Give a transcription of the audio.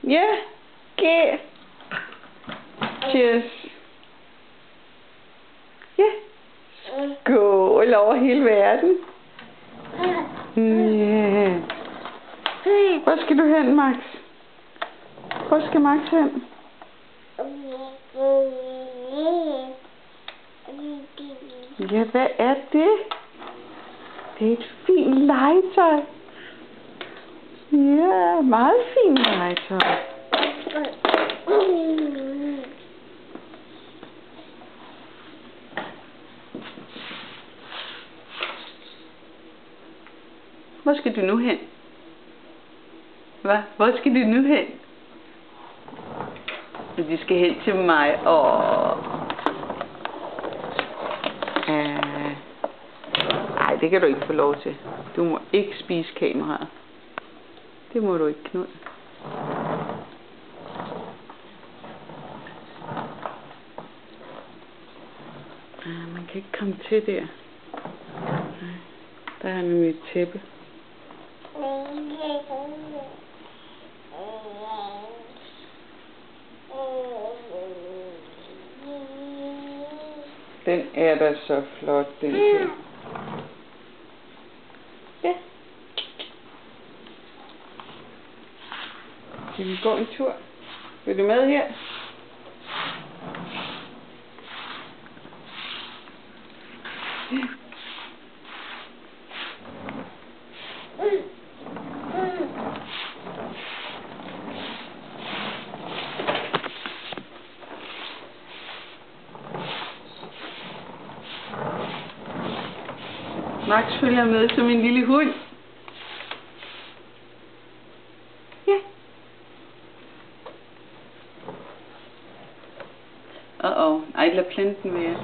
Ja, G. Cheers. Ja. Skål over hele verden. Ja. Hvor skal du hen, Max? Hvor skal Max hen? Ja, hvad er det? Det er et fint legetøj. Ja, meget fint legetøj. Hvor skal du nu hen? Hvad? Hvor skal du nu hen? De skal hen til mig. Nej, det kan du ikke få lov til. Du må ikke spise kameraet. Det må du ikke, Knud. Man kan ikke komme til der. Der er nemlig et tæppe. Den er da så flot, den her. Ja. Skal vi gå en tur? Vil du med her? Ja. Max følger med som en lille hund. Ja. Ej, lad planten være.